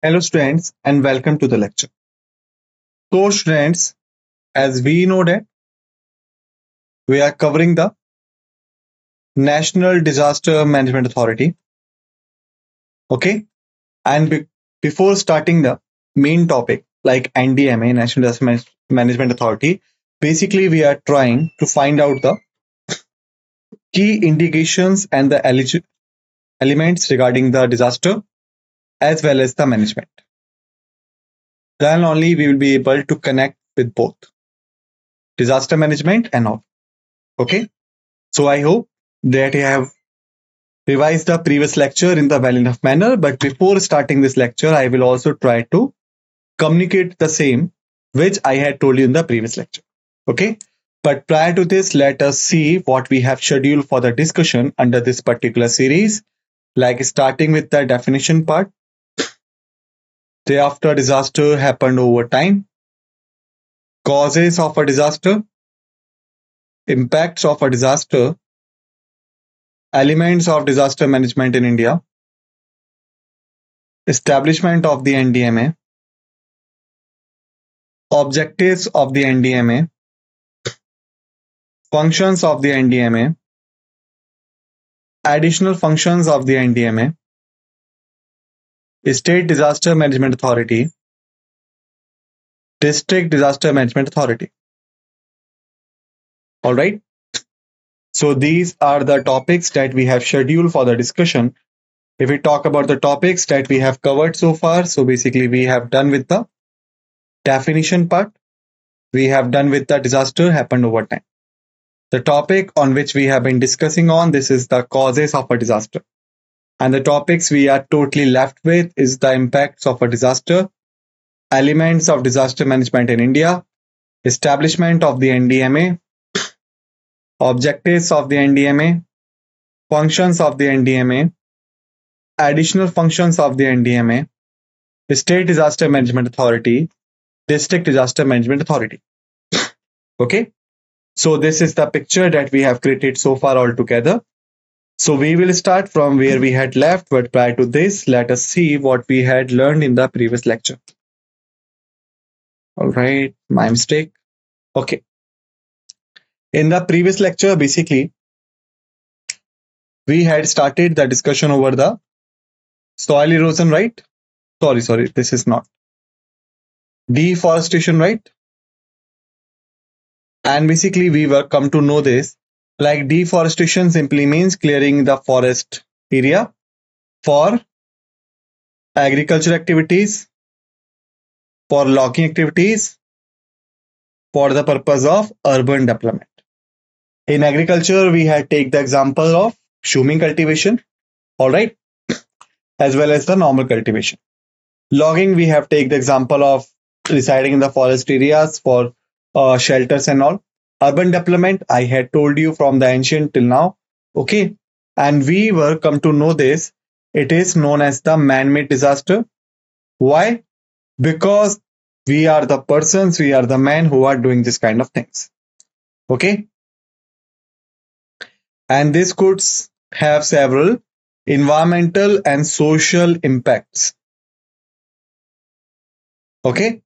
Hello students and welcome to the lecture. So students, as we know that we are covering the National Disaster Management Authority. Okay. And before starting the main topic like NDMA, National Disaster Management Authority, basically we are trying to find out the key indications and the elements regarding the disaster as well as the management. Then only we will be able to connect with both disaster management and all. Okay. So I hope that you have revised the previous lecture in the well enough manner, but before starting this lecture, I will also try to communicate the same which I had told you in the previous lecture. Okay. But prior to this, let us see what we have scheduled for the discussion under this particular series, like starting with the definition part. Thereafter, disaster happened over time. Causes of a disaster. Impacts of a disaster. Elements of disaster management in India. Establishment of the NDMA. Objectives of the NDMA. Functions of the NDMA. Additional functions of the NDMA. State Disaster Management Authority. District Disaster Management Authority. All right. So these are the topics that we have scheduled for the discussion. If we talk about the topics that we have covered so far, so basically we have done with the definition part. We have done with the disaster happened over time. The topic on which we have been discussing on, this is the causes of a disaster. And the topics we are totally left with is the impacts of a disaster, elements of disaster management in India, establishment of the NDMA, objectives of the NDMA, functions of the NDMA, additional functions of the NDMA, State Disaster Management Authority, District Disaster Management Authority. Okay. So this is the picture that we have created so far altogether. So we will start from where we had left, but prior to this, let us see what we had learned in the previous lecture. All right, my mistake. Okay. In the previous lecture, basically, we had started the discussion over the soil erosion, right? Sorry, this is not. Deforestation, right? And basically, we were come to know this. Like deforestation simply means clearing the forest area for agriculture activities, for logging activities, for the purpose of urban development. In agriculture, we had take the example of shuming cultivation, all right, as well as the normal cultivation. Logging, we have take the example of residing in the forest areas for shelters and all. Urban development, I had told you from the ancient till now. Okay. And we were come to know this. It is known as the man-made disaster. Why? Because we are the persons, we are the men who are doing this kind of things. Okay. And this could have several environmental and social impacts. Okay.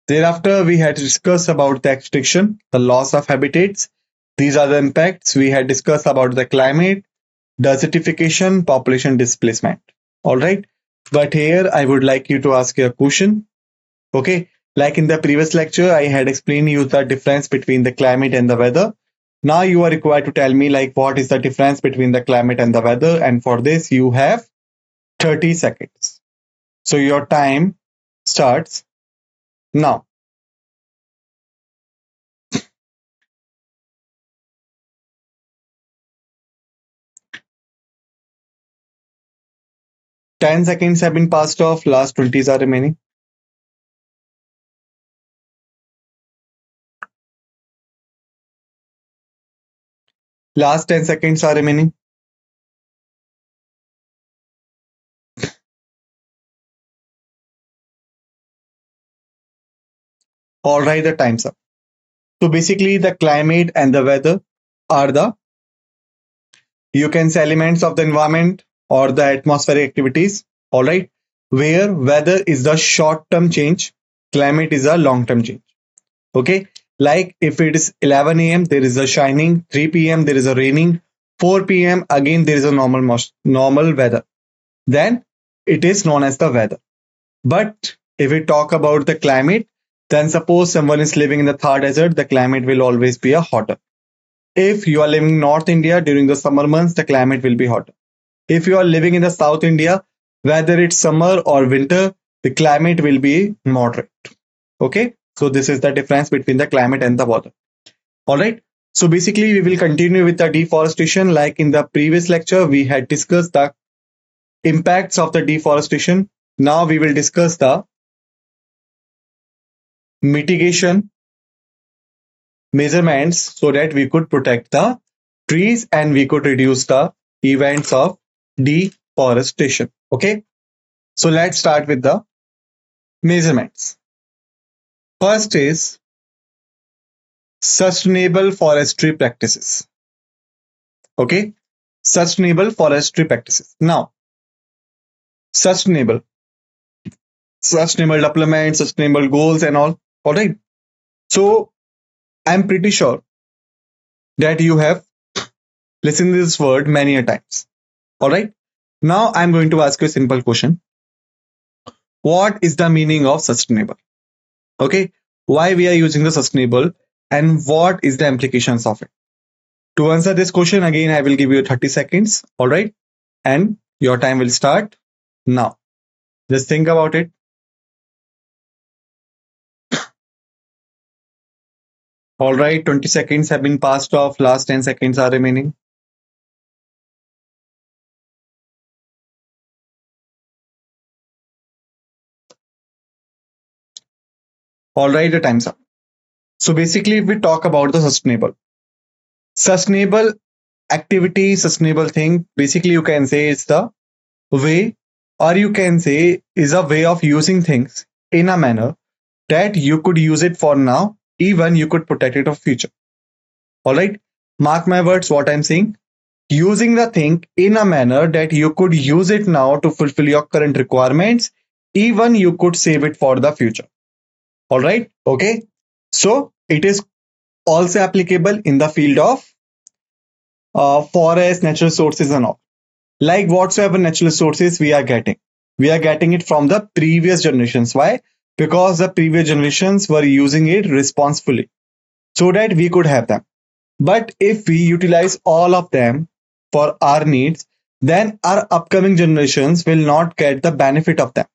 Thereafter, we had discussed about the extinction, the loss of habitats. These are the impacts. We had discussed about the climate, desertification, population displacement. All right. But here I would like you to ask you a question. Okay. Like in the previous lecture, I had explained you the difference between the climate and the weather. Now you are required to tell me like what is the difference between the climate and the weather. And for this, you have 30 seconds. So your time starts now. Ten seconds have been passed off. Last 20s are remaining. Last 10 seconds are remaining. All right, the time's up. So basically the climate and the weather are the, you can say elements of the environment or the atmospheric activities. all right, where weather is the short-term change, climate is a long-term change. Okay, like if it is 11 a.m. there is a shining, 3 p.m. there is a raining, 4 p.m. again there is a normal weather. Then it is known as the weather. But if we talk about the climate, then suppose someone is living in the Thar desert, the climate will always be a hotter. If you are living in North India during the summer months, the climate will be hotter. If you are living in the South India, whether it's summer or winter, the climate will be moderate. Okay, so this is the difference between the climate and the weather. All right, so basically we will continue with the deforestation. Like in the previous lecture, we had discussed the impacts of the deforestation. Now we will discuss the mitigation measurements so that we could protect the trees and we could reduce the events of deforestation. Okay, so let's start with the measurements. First is sustainable forestry practices. Okay, sustainable forestry practices. Now, sustainable development, sustainable goals and all. All right. So I'm pretty sure that you have listened to this word many a times. All right. Now I'm going to ask you a simple question. What is the meaning of sustainable? Okay. Why we are using the sustainable and what is the implications of it? To answer this question, again, I will give you 30 seconds. All right. And your time will start now. Just think about it. All right. 20 seconds have been passed off. Last 10 seconds are remaining. All right. The time's up. So basically, if we talk about the sustainable activity, sustainable thing, basically you can say it's the way, or you can say is a way of using things in a manner that you could use it for now, even you could protect it for future. All right, mark my words what I'm saying. Using the thing in a manner that you could use it now to fulfill your current requirements, even you could save it for the future. All right, okay, so it is also applicable in the field of forest, natural resources and all. Like whatsoever natural resources we are getting it from the previous generations. Why? Because the previous generations were using it responsibly so that we could have them. But if we utilize all of them for our needs, then our upcoming generations will not get the benefit of them.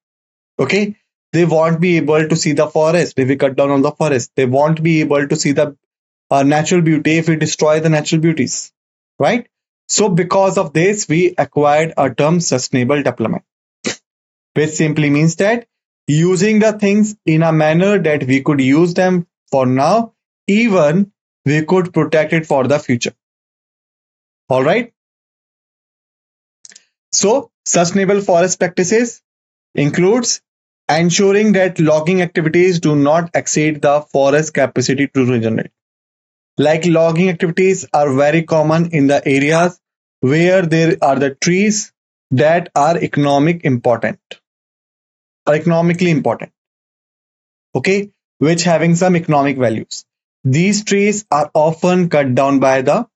Okay, they won't be able to see the forest if we cut down on the forest. They won't be able to see the natural beauty if we destroy the natural beauties, right? So because of this, we acquired a term sustainable development, which simply means that using the things in a manner that we could use them for now, even we could protect it for the future. All right. So sustainable forest practices includes ensuring that logging activities do not exceed the forest capacity to regenerate. Like logging activities are very common in the areas where there are the trees that are economically important. Okay, which having some economic values. These trees are often cut down by the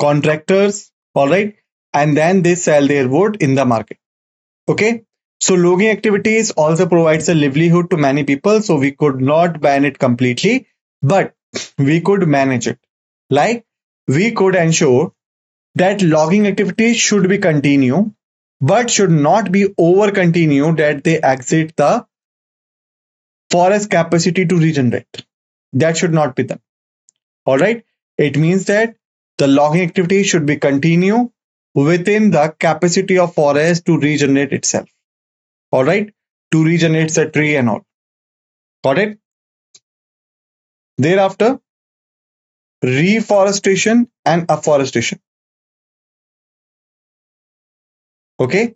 contractors, all right, and then they sell their wood in the market. Okay, so logging activities also provides a livelihood to many people, so we could not ban it completely, but we could manage it. Like we could ensure that logging activities should be continue, but should not be over continue that they exit the forest capacity to regenerate. That should not be done. All right. It means that the logging activity should be continue within the capacity of forest to regenerate itself. All right. To regenerate the tree and all. Got it? Thereafter, reforestation and afforestation. Okay.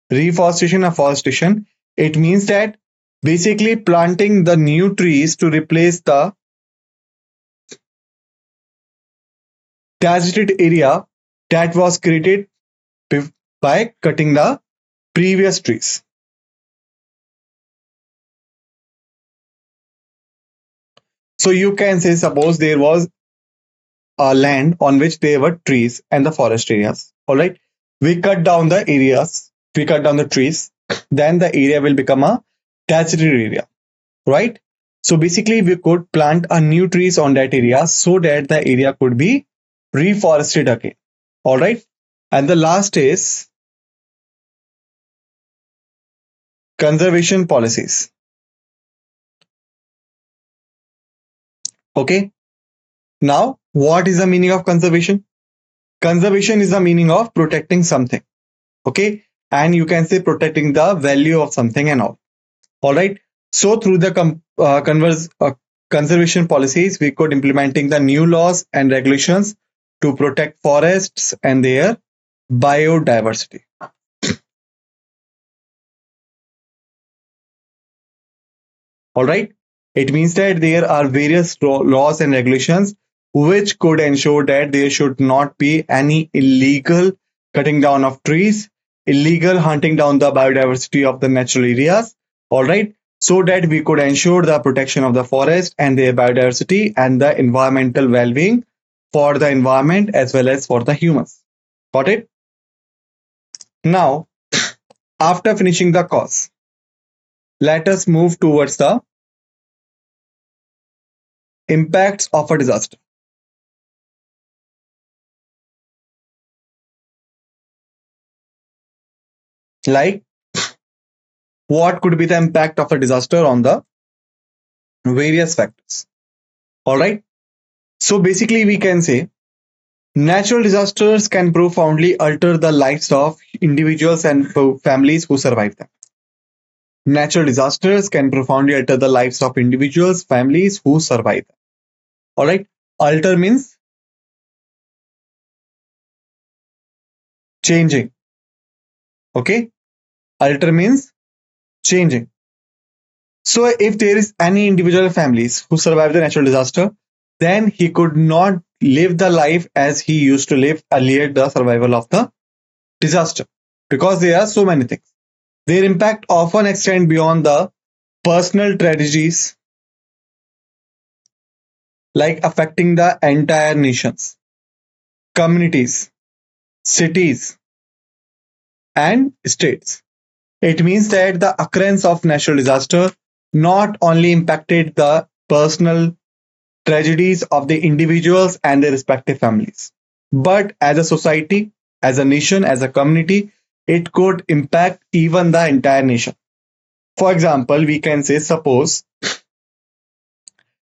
Reforestation, afforestation. It means that basically planting the new trees to replace the deserted area that was created by cutting the previous trees. So you can say, suppose there was a land on which there were trees and the forest areas. All right. We cut down the areas, we cut down the trees, then the area will become a territory area, right? So basically, we could plant a new trees on that area so that the area could be reforested again. All right. And the last is conservation policies. Okay. Now, what is the meaning of conservation? Conservation is the meaning of protecting something. Okay. And you can say protecting the value of something and all. All right. So through the conservation policies, we could implementing the new laws and regulations to protect forests and their biodiversity. All right. It means that there are various laws and regulations which could ensure that there should not be any illegal cutting down of trees, illegal hunting down the biodiversity of the natural areas. All right. So that we could ensure the protection of the forest and their biodiversity and the environmental well-being for the environment as well as for the humans. Got it? Now, after finishing the cause, let us move towards the impacts of a disaster. Like, what could be the impact of a disaster on the various factors? All right. So basically, we can say natural disasters can profoundly alter the lives of individuals and families who survive them. Natural disasters can profoundly alter the lives of individuals, families who survive them. All right. Alter means changing. Okay. Alter means changing. So if there is any individual families who survive the natural disaster, then he could not live the life as he used to live earlier the survival of the disaster, because there are so many things. Their impact often extend beyond the personal tragedies, like affecting the entire nations, communities, cities, and states. It means that the occurrence of natural disaster not only impacted the personal tragedies of the individuals and their respective families, but as a society, as a nation, as a community, it could impact even the entire nation. For example, we can say, suppose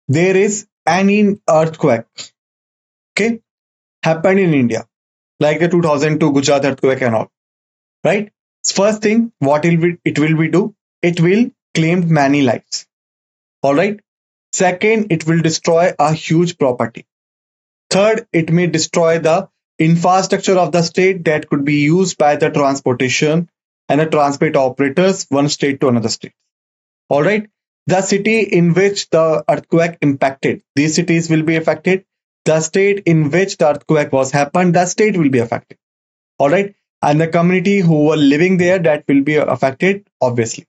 there is any earthquake, okay, happened in India, like the 2002 Gujarat earthquake and all, right? First thing, what it will do? It will claim many lives. All right. Second, it will destroy a huge property. Third, it may destroy the infrastructure of the state that could be used by the transportation and the transport operators one state to another state. All right. The city in which the earthquake impacted, these cities will be affected. The state in which the earthquake was happened, the state will be affected. All right. And the community who were living there, that will be affected, obviously.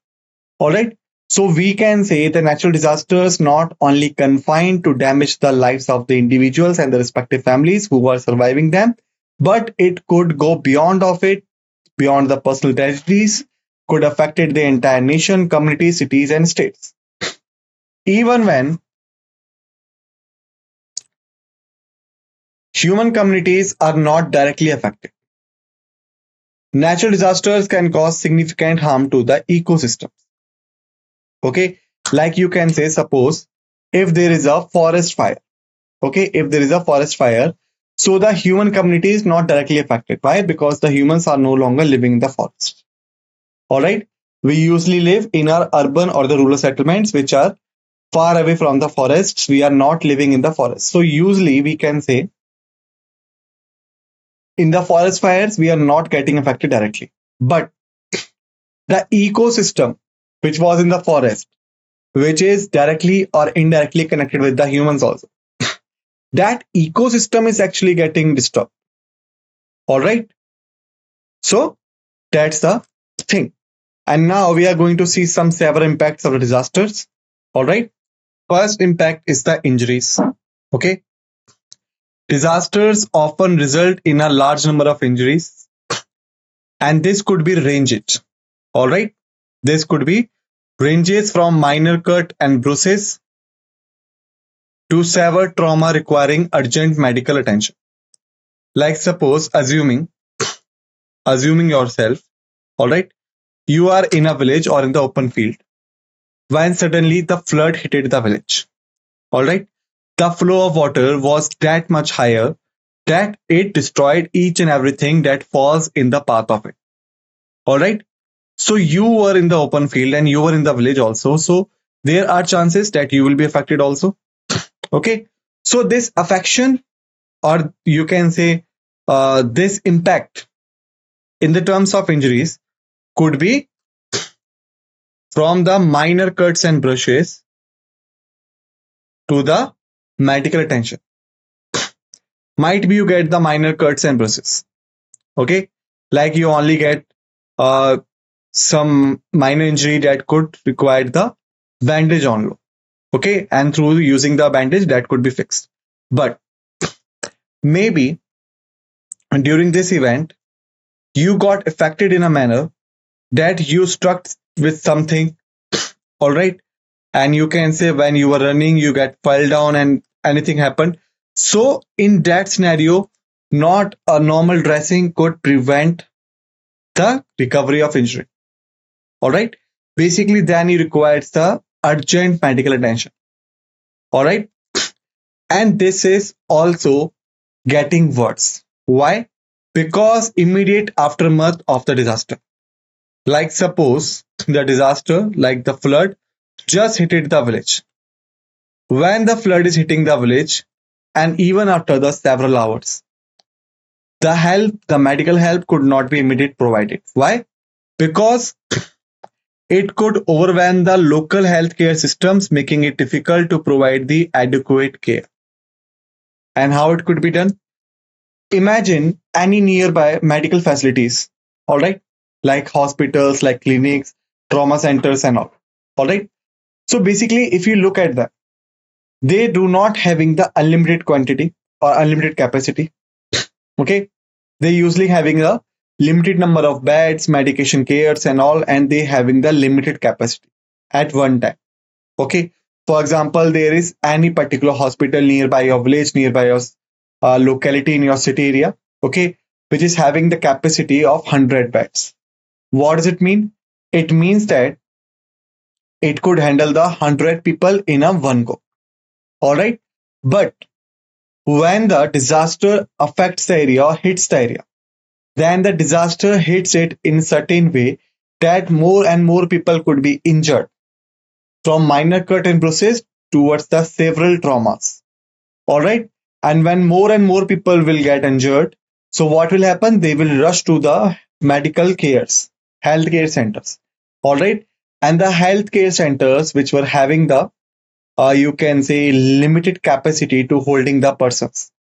All right. So we can say the natural disasters not only confined to damage the lives of the individuals and the respective families who were surviving them, but it could go beyond of it, beyond the personal tragedies, could affect the entire nation, communities, cities, and states. Even when human communities are not directly affected, natural disasters can cause significant harm to the ecosystem. Okay, like you can say, suppose if there is a forest fire, okay, if there is a forest fire, so the human community is not directly affected. Why? Because the humans are no longer living in the forest. All right, we usually live in our urban or the rural settlements which are far away from the forests. We are not living in the forest. So usually we can say in the forest fires, we are not getting affected directly. But the ecosystem which was in the forest, which is directly or indirectly connected with the humans also, that ecosystem is actually getting disturbed. All right. So that's the thing. And now we are going to see some several impacts of the disasters. All right. First impact is the injuries. Okay. Disasters often result in a large number of injuries, and this could be ranged. All right. This could be ranges from minor cut and bruises to severe trauma requiring urgent medical attention. Like suppose assuming yourself, all right, you are in a village or in the open field when suddenly the flood hit the village. All right, the flow of water was that much higher that it destroyed each and everything that falls in the path of it. All right, so you were in the open field and you were in the village also, so there are chances that you will be affected also. Okay, so this affection, or you can say this impact in the terms of injuries could be from the minor cuts and brushes to the medical attention. Might be you get the minor cuts and bruises. Okay, like you only get some minor injury that could require the bandage on low. Okay, and through using the bandage that could be fixed. But maybe during this event you got affected in a manner that you struck with something, all right, and you can say when you were running you get fell down and anything happened. So in that scenario, not a normal dressing could prevent the recovery of injury. All right, basically then it requires the urgent medical attention. All right, and this is also getting worse. Why? Because immediate aftermath of the disaster. Like suppose the disaster, like the flood, just hit the village. When the flood is hitting the village, and even after the several hours, the medical help could not be immediately provided. Why? Because it could overwhelm the local healthcare systems, making it difficult to provide the adequate care. And how it could be done? Imagine any nearby medical facilities, all right, like hospitals, like clinics, trauma centers, and all. All right. So basically, if you look at them, they do not having the unlimited quantity or unlimited capacity. Okay, they usually having a limited number of beds, medication cares, and all, and they having the limited capacity at one time. Okay, for example, there is any particular hospital nearby your village, nearby your locality in your city area, okay, which is having the capacity of 100 beds. What does it mean? It means that it could handle the 100 people in a one go. All right, but when the disaster affects the area or hits the area, then the disaster hits it in certain way that more and more people could be injured, from minor cut and bruises towards the several traumas. All right, and when more and more people will get injured, so what will happen? They will rush to the medical cares, healthcare centers. All right, and the healthcare centers which were having the you can say limited capacity to holding the persons,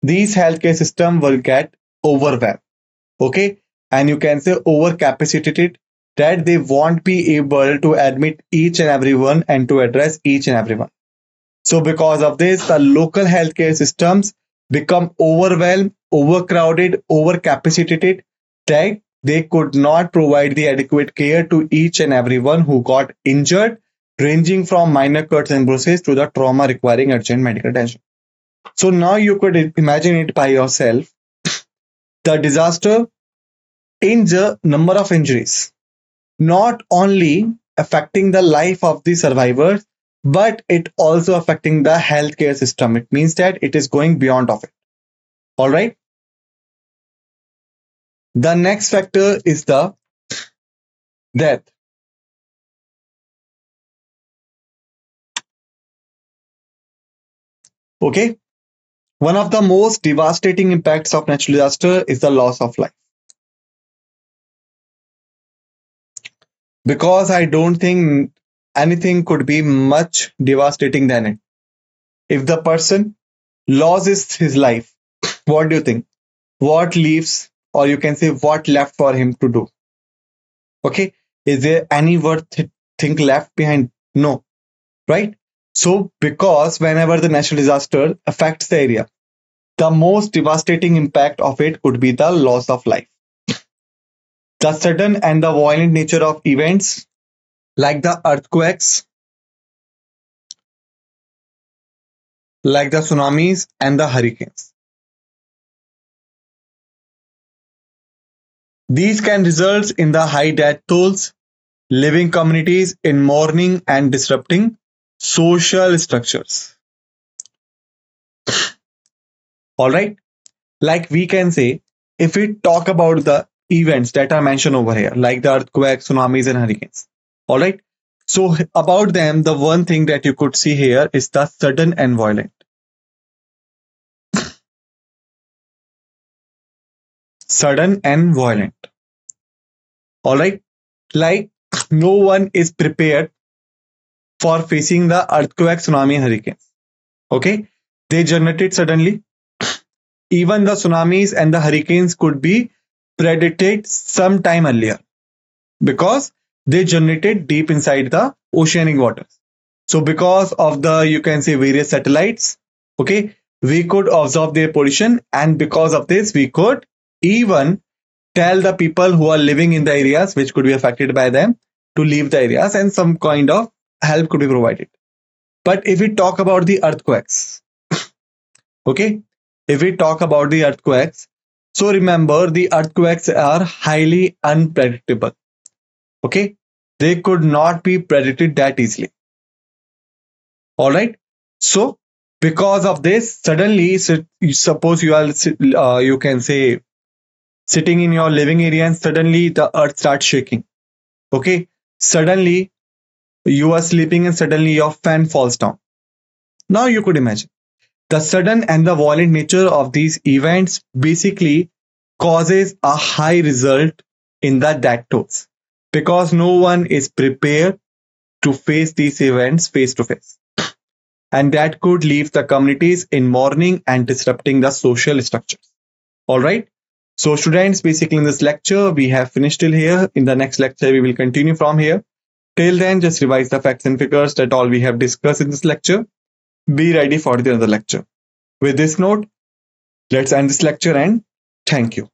these healthcare system will get overwhelmed. Okay, and you can say overcapacitated, that they won't be able to admit each and everyone and to address each and everyone. So because of this, the local healthcare systems become overwhelmed, overcrowded, overcapacitated, that they could not provide the adequate care to each and everyone who got injured, ranging from minor cuts and bruises to the trauma requiring urgent medical attention. So now you could imagine it by yourself. The disaster in the number of injuries, not only affecting the life of the survivors, but it also affecting the healthcare system. It means that it is going beyond of it. All right. The next factor is the death. Okay. One of the most devastating impacts of natural disaster is the loss of life. Because I don't think anything could be much devastating than it. If the person loses his life, what do you think? What leaves, or you can say what left for him to do? Okay, is there any word thing left behind? No, right? So because whenever the natural disaster affects the area, the most devastating impact of it could be the loss of life. The sudden and the violent nature of events like the earthquakes, like the tsunamis and the hurricanes. These can result in the high death tolls, leaving communities in mourning and disrupting social structures. All right, like we can say, if we talk about the events that are mentioned over here, like the earthquakes, tsunamis, and hurricanes. All right, so about them, the one thing that you could see here is the sudden and violent. Sudden and violent. All right, like no one is prepared for facing the earthquake, tsunami, and hurricanes. Okay, they generated suddenly. Even the tsunamis and the hurricanes could be predicted sometime earlier because they generated deep inside the oceanic waters. So because of the, you can say, various satellites, okay, we could observe their position, and because of this we could even tell the people who are living in the areas which could be affected by them to leave the areas, and some kind of help could be provided. But if we talk about the earthquakes, okay, if we talk about the earthquakes, so remember the earthquakes are highly unpredictable. Okay, they could not be predicted that easily. All right, so because of this, suddenly, suppose you are, you can say, sitting in your living area, and suddenly the earth starts shaking. Okay, suddenly you are sleeping, and suddenly your fan falls down. Now you could imagine the sudden and the violent nature of these events basically causes a high result in the death tolls because no one is prepared to face these events face to face, and that could leave the communities in mourning and disrupting the social structures. All right, so students, basically in this lecture we have finished till here. In the next lecture we will continue from here. Till then, just revise the facts and figures that all we have discussed in this lecture. Be ready for the other lecture. With this note, let's end this lecture, and thank you.